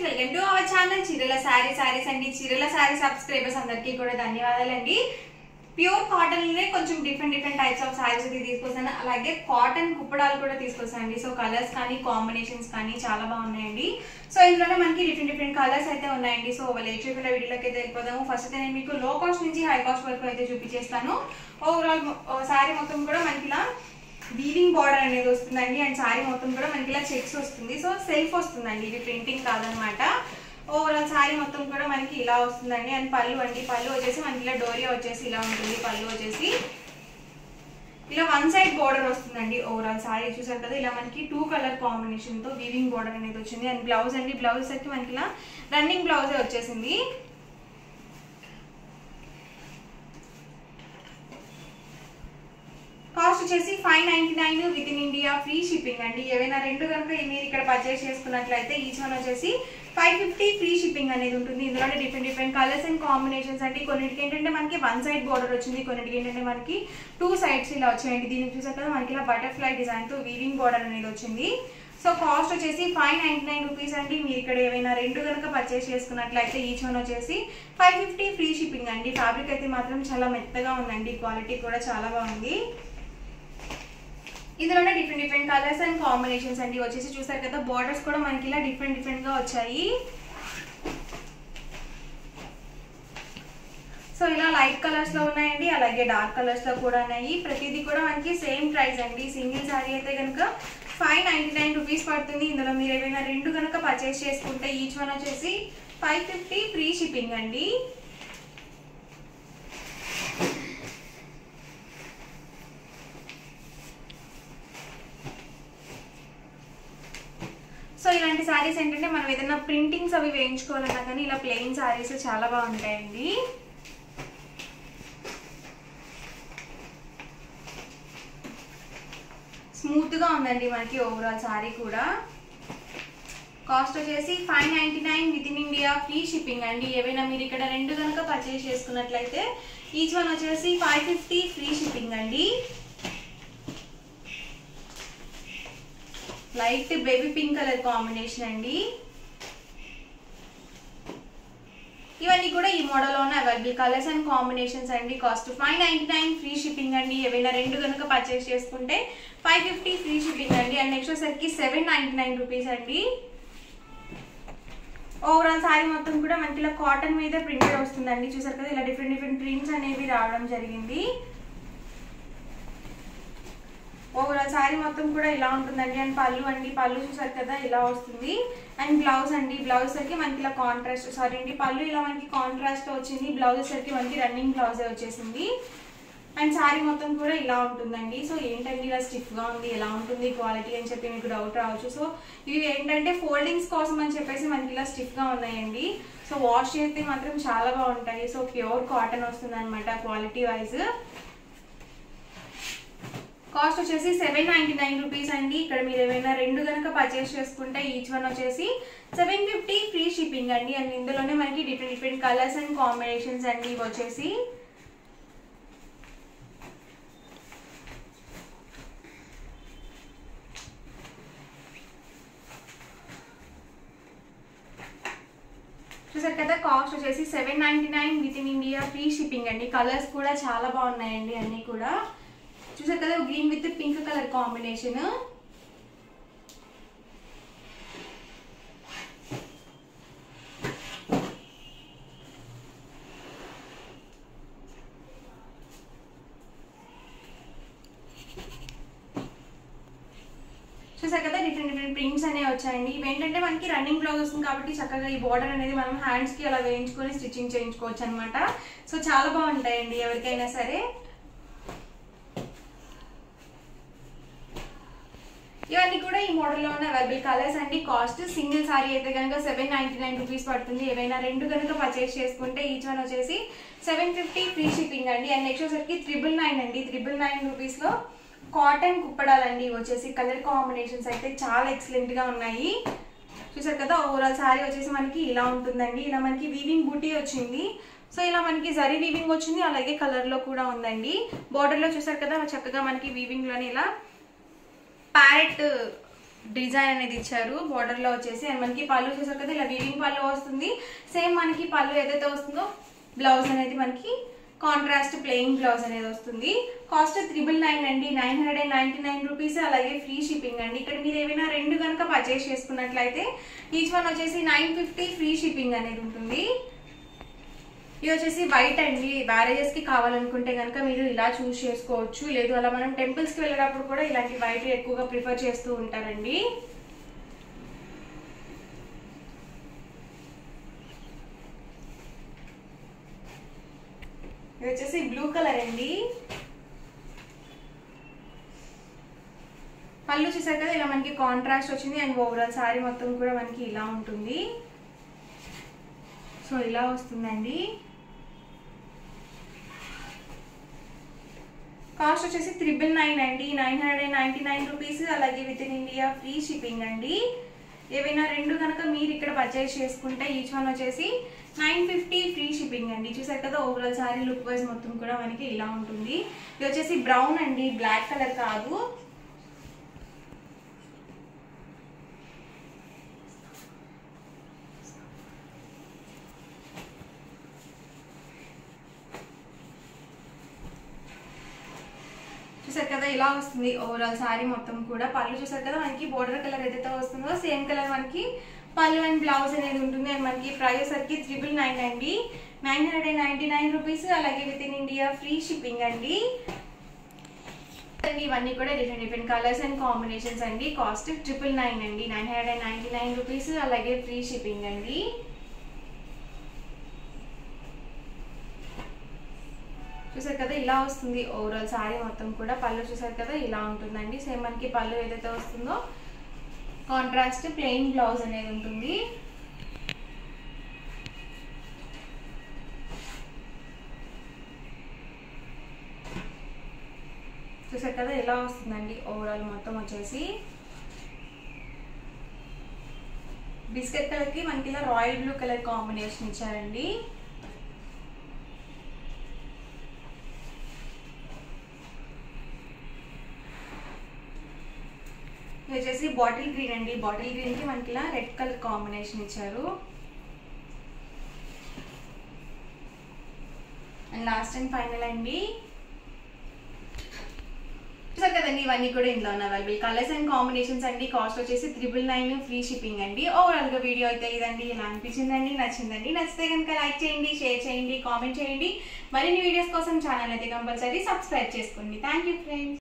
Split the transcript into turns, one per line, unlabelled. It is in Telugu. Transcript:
వెల్కమ్ టు అవర్ ఛానల్ చీరల సారీస్ అండి. చీరల సారీ సబ్స్క్రైబర్స్ అందరికీ కూడా ధన్యవాదాలండి. ప్యూర్ కాటన్ లోనే కొంచెం డిఫరెంట్ టైప్స్ ఆఫ్ సారీస్ అయితే తీసుకొస్తాను. అలాగే కాటన్ కుప్పడాలు కూడా తీసుకొస్తానండి. సో కలర్స్ కానీ కాంబినేషన్స్ కానీ చాలా బాగున్నాయండి. సో ఇందులోనే మనకి డిఫరెంట్ కలర్స్ అయితే ఉన్నాయండి. సో లేట్ చేయకుండా వీడియోలోకి అయితే వెళ్ళిపోదాము. ఫస్ట్ అయితే నేను మీకు లో కాస్ట్ నుంచి హై కాస్ట్ వరకు అయితే చూపించేస్తాను. ఓవరాల్ సారీ మొత్తం కూడా మనకి ఇలా వీవింగ్ బార్డర్ అనేది వస్తుందండి. అండ్ సారీ మొత్తం కూడా మనకి ఇలా చెక్స్ వస్తుంది. సో సెల్ఫ్ వస్తుందండి, ఇది ప్రింటింగ్ కాదనమాట. ఓవరాల్ సారీ మొత్తం కూడా మనకి ఇలా వస్తుందండి. అండ్ పళ్ళు వచ్చేసి మనకి ఇలా డోరియా వచ్చేసి ఇలా ఉంటుంది. పళ్ళు వచ్చేసి ఇలా వన్ సైడ్ బార్డర్ వస్తుందండి. ఓవరాల్ సారీ చూసారు కదా, ఇలా మనకి 2 కలర్ కాంబినేషన్ తో వీవింగ్ బార్డర్ అనేది వచ్చింది. అండ్ బ్లౌజ్ అండి, బ్లౌజ్ సరికి మనకి ఇలా రన్నింగ్ బ్లౌజే వచ్చేసింది. కాస్ట్ వచ్చేసి 599 with in India, free shipping అండి. ఏవైనా రెండు కనుక మీరు ఇక్కడ పర్చేస్ చేసుకున్నట్లయితే ఈచ్ వన్ వచ్చేసి 550 ఫ్రీ షిప్పింగ్ అనేది ఉంటుంది. ఇందులోనే డిఫరెంట్ కలర్స్ అండ్ కాంబినేషన్స్ అండి. కొన్నిటికి ఏంటంటే మనకి వన్ సైడ్ బార్డర్ వచ్చింది, కొన్నిటికి ఏంటంటే మనకి 2 సైడ్స్ ఇలా వచ్చాయండి. దీనికి చూసారు కదా, మనకి ఇలా బటర్ఫ్లై డిజైన్ తో వీవింగ్ బార్డర్ అనేది వచ్చింది. సో కాస్ట్ వచ్చేసి 599 రూపీస్ అండి. మీరు ఇక్కడ ఏమైనా రెండు కనుక పర్చేస్ చేసుకున్నట్లయితే ఈచ్ వన్ వచ్చేసి 550 ఫ్రీ షిప్పింగ్ అండి. ఫ్యాబ్రిక్ అయితే మాత్రం చాలా మెత్తగా ఉందండి, క్వాలిటీ కూడా చాలా బాగుంది. ఇందులోనే డిఫరెంట్ కలర్స్ అండ్ కాంబినేషన్స్ అండి. వచ్చేసి చూసారు కదా, బార్డర్స్ కూడా మనకి ఇలా డిఫరెంట్ గా వచ్చాయి. సో ఇలా లైట్ కలర్స్ లో ఉన్నాయండి, అలాగే డార్క్ కలర్స్ లో కూడా ఉన్నాయి. ప్రతిదీ కూడా మనకి సేమ్ ప్రైస్ అండి. సింగిల్ సారీ అయితే కనుక 599 రూపీస్ పడుతుంది. ఇందులో మీరు ఏమైనా రెండు కనుక పర్చేస్ చేసుకుంటే ఈచ్ వన్ వచ్చేసి 550 ఫ్రీ షిప్పింగ్ అండి. సో ఇలాంటి సారీస్ ఏంటంటే మనం ఏదైనా ప్రింటింగ్స్ అవి వేయించుకోవాలన్నా కానీ ఇలా ప్లెయిన్ సారీస్ చాలా బాగుంటాయండి. స్మూత్ గా ఉందండి మనకి ఓవరాల్ సారీ కూడా. కాస్ట్ వచ్చేసి 599 with in India, free shipping అండి. ఏవైనా మీరు ఇక్కడ రెండు కనుక పర్చేస్ చేసుకున్నట్లయితే ఈచ్ వన్ వచ్చేసి 550 ఫ్రీ షిప్పింగ్ అండి. Light baby pink colour combination అండి. ఇవన్నీ కూడా ఈ మోడల్ లోనే అవైలబుల్ కలర్స్ అండ్ కాంబినేషన్స్ అండి. కాస్ట్ 599 ఫ్రీ షిప్పింగ్ అండి. ఏవైనా రెండు కనుక పర్చేస్ చేసుకుంటే 550 ఫ్రీ షిప్పింగ్ అండి. అండ్ నెక్స్ట్ వచ్చేసరికి 799 రూపీస్ అండి. ఓవరాల్ సారీ మొత్తం కూడా మనకి ఇలా కాటన్ మీద ప్రింటెడ్ వస్తుందండి. చూసారు కదా, ఇలా డిఫరెంట్ ప్రింట్స్ అనేవి రావడం జరిగింది. ఓవరాల్ సారీ మొత్తం కూడా ఇలా ఉంటుందండి. అండ్ పళ్ళు చూసారు కదా, ఇలా వస్తుంది. అండ్ బ్లౌజ్ అండి, బ్లౌజ్ సరికి మనకి ఇలా పళ్ళు ఇలా మనకి కాంట్రాస్ట్ వచ్చింది. బ్లౌజ్ సరికి మనకి రన్నింగ్ బ్లౌజే వచ్చేసింది. అండ్ సారీ మొత్తం కూడా ఇలా ఉంటుందండి. సో ఏంటండి ఇలా స్టిఫ్ గా ఉంది, ఎలా ఉంటుంది క్వాలిటీ అని చెప్పి మీకు డౌట్ రావచ్చు. సో ఇవి ఏంటంటే ఫోల్డింగ్స్ కోసం అని చెప్పేసి మనకి ఇలా స్టిఫ్ గా ఉన్నాయండి. సో వాష్ చేస్తే మాత్రం చాలా బాగుంటాయి. సో ప్యూర్ కాటన్ వస్తుంది అనమాట క్వాలిటీ వైజ్. కాస్ట్ వచ్చేసి 799 రూపీస్ అండి. ఇక్కడ మీరు ఏమైనా రెండు కనుక పర్చేస్ చేసుకుంటే ఈచ్ వన్ వచ్చేసి 750 ఫ్రీ షిప్పింగ్ అండి. అండ్ ఇందులోనే మనకి డిఫరెంట్ కలర్స్ అండ్ కాంబినేషన్స్ అండి. ఇవి వచ్చేసి చూసారు కదా, కాస్ట్ వచ్చేసి 799 with in India, free shipping అండి. కలర్స్ కూడా చాలా బాగున్నాయండి అన్ని కూడా. చూసారు కదా, green with pink colour combination. చూసారు కదా, డిఫరెంట్ ప్రింట్స్ అనేవి వచ్చాయండి. ఇవి ఏంటంటే మనకి రన్నింగ్ బ్లౌజ్ వస్తుంది కాబట్టి చక్కగా ఈ బార్డర్ అనేది మనం హ్యాండ్స్ కి అలా వేయించుకొని స్టిచ్చింగ్ చేయించుకోవచ్చు అనమాట. సో చాలా బాగుంటాయండి ఎవరికైనా సరే. ఇవన్నీ కూడా ఈ మోడల్లో ఉన్న అవైలబుల్ కలర్స్ అండి. కాస్ట్ సింగిల్ సారీ అయితే కనుక 799 రూపీస్ పడుతుంది. ఏవైనా రెండు కనుక పర్చేస్ చేసుకుంటే ఈచ్ వన్ వచ్చేసి 750 ఫ్రీ షిప్పింగ్ అండి. అండ్ నెక్స్ట్ వచ్చేసరికి 999 అండి. 999 రూపీస్ లో కాటన్ కుప్పడాలండి. వచ్చేసి కలర్ కాంబినేషన్స్ అయితే చాలా ఎక్సలెంట్ గా ఉన్నాయి. చూసారు కదా, ఓవరాల్ సారీ వచ్చేసి మనకి ఇలా ఉంటుందండి. ఇలా మనకి వీవింగ్ బూటీ వచ్చింది. సో ఇలా మనకి జరీ వీవింగ్ వచ్చింది, అలాగే కలర్ లో కూడా ఉందండి. బార్డర్ లో చూసారు కదా, చక్కగా మనకి వీవింగ్ లోనే ఇలా ప్యారెట్ డిజైన్ అనేది ఇచ్చారు బోర్డర్ లో వచ్చేసి. అండ్ మనకి పళ్ళు చూసారు కదా ఇలా వీవింగ్ పళ్ళు వస్తుంది. సేమ్ మనకి పళ్ళు ఏదైతే వస్తుందో బ్లౌజ్ అనేది మనకి కాంట్రాస్ట్ ప్లెయిన్ బ్లౌజ్ అనేది వస్తుంది. కాస్ట్ 999 అండి, 999 రూపీస్. అలాగే ఫ్రీ షిప్పింగ్ అండి. ఇక్కడ మీరు ఏమైనా రెండు కనుక పర్చేస్ చేసుకున్నట్లయితే ఈచ్ వన్ వచ్చేసి 950 ఫ్రీ షిప్పింగ్ అనేది ఉంటుంది. ఇది వచ్చేసి వైట్ అండి. మ్యారేజెస్ కి కావాలనుకుంటే కనుక మీరు ఇలా చూస్ చేసుకోవచ్చు. లేదు అలా మనం టెంపుల్స్ కి వెళ్ళేటప్పుడు కూడా ఇలాంటి వైట్ ఎక్కువగా ప్రిఫర్ చేస్తూ ఉంటారండి. ఇది వచ్చేసి బ్లూ కలర్ అండి. పళ్ళు చూసారు కదా ఇలా మనకి కాంట్రాస్ట్ వచ్చింది. అండ్ ఓవరాల్ సారీ మొత్తం కూడా మనకి ఇలా ఉంటుంది. సో ఇలా వస్తుందండి. కాస్ట్ వచ్చేసి 999 అండి, 999 రూపీస్. అలాగే with in India free shipping అండి. ఏవైనా రెండు కనుక మీరు ఇక్కడ పర్చేస్ చేసుకుంటే ఈచ్ వన్ వచ్చేసి 950 ఫ్రీ షిప్పింగ్ అండి. చూసారు కదా ఓవరాల్ సారీ లుక్ వైజ్ మొత్తం కూడా మనకి ఇలా ఉంటుంది. ఇది వచ్చేసి బ్రౌన్ అండి, బ్లాక్ కలర్ కాదు. చూసారు కదా ఇలా వస్తుంది ఓవరాల్ సారీ మొత్తం కూడా. పళ్ళు చూసారు కదా మనకి బోర్డర్ కలర్ ఏదైతే వస్తుందో సేమ్ కలర్ మనకి పళ్ళు అండ్ బ్లౌజ్ అనేది ఉంటుంది. అండ్ మనకి ప్రైస్ వచ్చేసరికి 999 అండి, 999 రూపీస్. అలాగే with in India free shipping అండి. ఇవన్నీ కూడా డిఫరెంట్ కలర్స్ అండ్ కాంబినేషన్స్ అండి. కాస్ట్ 999 అండి, 999 రూపీస్. అలాగే ఫ్రీ షిప్పింగ్ అండి. చూసారు కదా ఇలా వస్తుంది ఓవరాల్ సారీ మొత్తం కూడా. పళ్ళు చూసారు కదా ఇలా ఉంటుందండి. సేమ్ మనకి పళ్ళు ఏదైతే వస్తుందో కాంట్రాస్ట్ ప్లెయిన్ బ్లౌజ్ అనేది ఉంటుంది. చూసారు కదా ఇలా వస్తుందండి ఓవరాల్ మొత్తం వచ్చేసి. బిస్కెట్ కలర్ కి మనకి ఇలా రాయల్ బ్లూ కలర్ కాంబినేషన్ ఇచ్చారండి. ఇది వచ్చేసి బాటిల్ గ్రీన్ అండి. బాటిల్ గ్రీన్ కి మనకి ఇలా రెడ్ కలర్ కాంబినేషన్ ఇచ్చారు. అండ్ లాస్ట్ అండ్ ఫైనల్ అండి. చూసారు కదండి ఇవన్నీ కూడా ఇందులో ఉన్న అవైలబుల్ కలర్స్ అండ్ కాంబినేషన్స్ అండి. కాస్ట్ వచ్చేసి 999 ఫ్రీ షిప్పింగ్ అండి. ఓవరాల్ గా వీడియో అయితే ఇదండి. ఇలా అనిపించిందండి, నచ్చిందండి. నచ్చితే కనుక లైక్ చేయండి, షేర్ చేయండి, కామెంట్ చేయండి. మరిన్ని వీడియోస్ కోసం ఛానల్ అయితే కంపల్సరీ సబ్స్క్రైబ్ చేసుకోండి. Thank you friends.